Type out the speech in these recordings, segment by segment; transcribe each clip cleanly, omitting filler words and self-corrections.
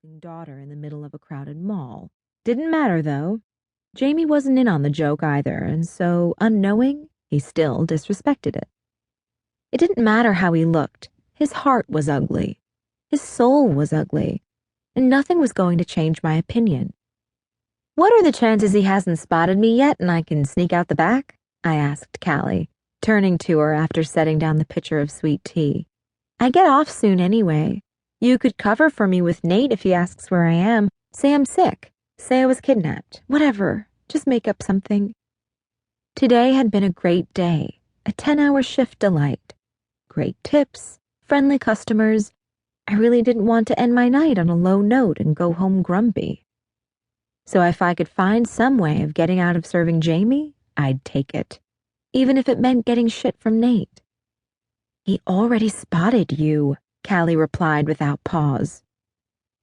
good-looking daughter in the middle of a crowded mall. Didn't matter, though. Jamie wasn't in on the joke either, and so, unknowing, he still disrespected it. It didn't matter how he looked. His heart was ugly. His soul was ugly. And nothing was going to change my opinion. "What are the chances he hasn't spotted me yet and I can sneak out the back?" I asked Callie, turning to her after setting down the pitcher of sweet tea. "I get off soon anyway. You could cover for me with Nate if he asks where I am. Say I'm sick. Say I was kidnapped. Whatever. Just make up something." Today had been a great day, a 10-hour shift delight. Great tips, friendly customers. I really didn't want to end my night on a low note and go home grumpy. So if I could find some way of getting out of serving Jamie, I'd take it, even if it meant getting shit from Nate. "He already spotted you," Callie replied without pause.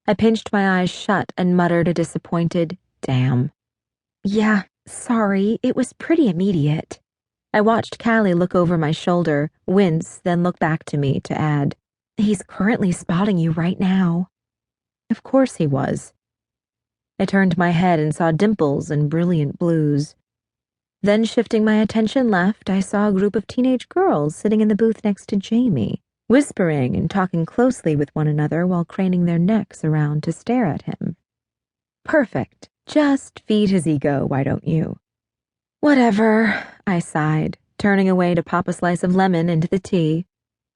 I pinched my eyes shut and muttered a disappointed, "Damn." "Yeah, sorry, it was pretty immediate." I watched Callie look over my shoulder, wince, then look back to me to add, "He's currently spotting you right now." Of course he was. I turned my head and saw dimples and brilliant blues. Then, shifting my attention left, I saw a group of teenage girls sitting in the booth next to Jamie, whispering and talking closely with one another while craning their necks around to stare at him. Perfect. Just feed his ego, why don't you? "Whatever," I sighed, turning away to pop a slice of lemon into the tea.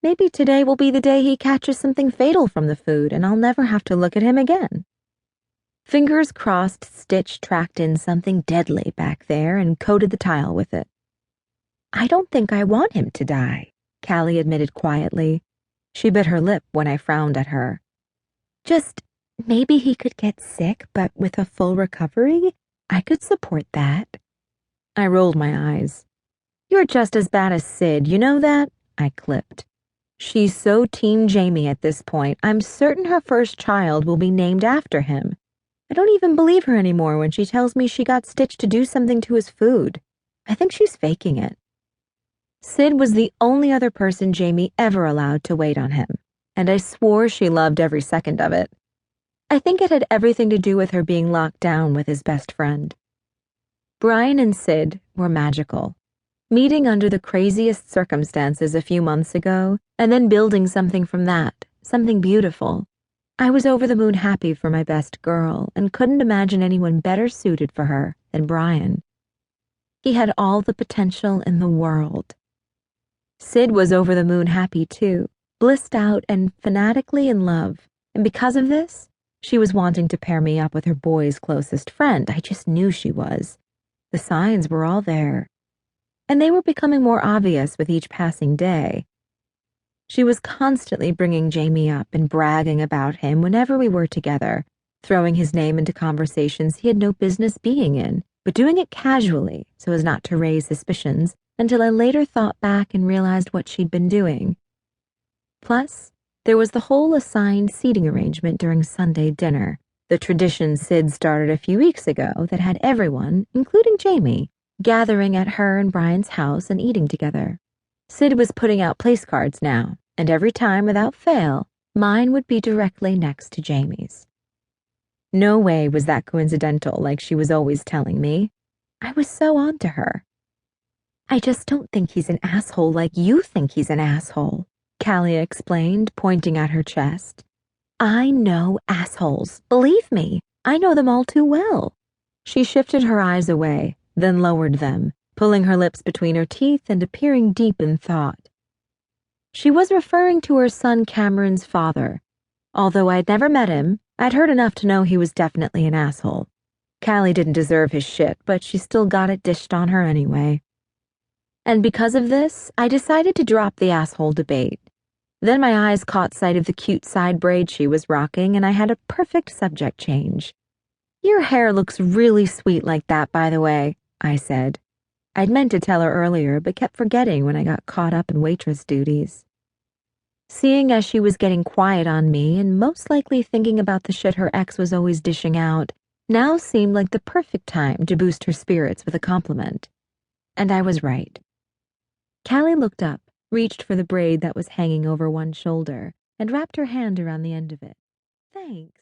Maybe today will be the day he catches something fatal from the food and I'll never have to look at him again. Fingers crossed, Stitch tracked in something deadly back there and coated the tile with it. "I don't think I want him to die," Callie admitted quietly. She bit her lip when I frowned at her. "Just maybe he could get sick, but with a full recovery, I could support that." I rolled my eyes. "You're just as bad as Sid, you know that?" I clipped. "She's so Team Jamie at this point, I'm certain her first child will be named after him. I don't even believe her anymore when she tells me she got Stitch to do something to his food. I think she's faking it." Sid was the only other person Jamie ever allowed to wait on him, and I swore she loved every second of it. I think it had everything to do with her being locked down with his best friend. Brian and Sid were magical, meeting under the craziest circumstances a few months ago, and then building something from that, something beautiful. I was over the moon happy for my best girl and couldn't imagine anyone better suited for her than Brian. He had all the potential in the world. Sid was over the moon happy too, blissed out and fanatically in love, and because of this, she was wanting to pair me up with her boy's closest friend. I just knew she was. The signs were all there, and they were becoming more obvious with each passing day. She was constantly bringing Jamie up and bragging about him whenever we were together, throwing his name into conversations he had no business being in, but doing it casually so as not to raise suspicions until I later thought back and realized what she'd been doing. Plus, there was the whole assigned seating arrangement during Sunday dinner, the tradition Sid started a few weeks ago that had everyone, including Jamie, gathering at her and Brian's house and eating together. Sid was putting out place cards now, and every time, without fail, mine would be directly next to Jamie's. No way was that coincidental like she was always telling me. I was so on to her. "I just don't think he's an asshole like you think he's an asshole," Callie explained, pointing at her chest. "I know assholes. Believe me, I know them all too well." She shifted her eyes away, then lowered them, pulling her lips between her teeth and appearing deep in thought. She was referring to her son Cameron's father. Although I'd never met him, I'd heard enough to know he was definitely an asshole. Callie didn't deserve his shit, but she still got it dished on her anyway. And because of this, I decided to drop the asshole debate. Then my eyes caught sight of the cute side braid she was rocking, and I had a perfect subject change. "Your hair looks really sweet like that, by the way," I said. I'd meant to tell her earlier, but kept forgetting when I got caught up in waitress duties. Seeing as she was getting quiet on me and most likely thinking about the shit her ex was always dishing out, now seemed like the perfect time to boost her spirits with a compliment. And I was right. Callie looked up, reached for the braid that was hanging over one shoulder, and wrapped her hand around the end of it. "Thanks."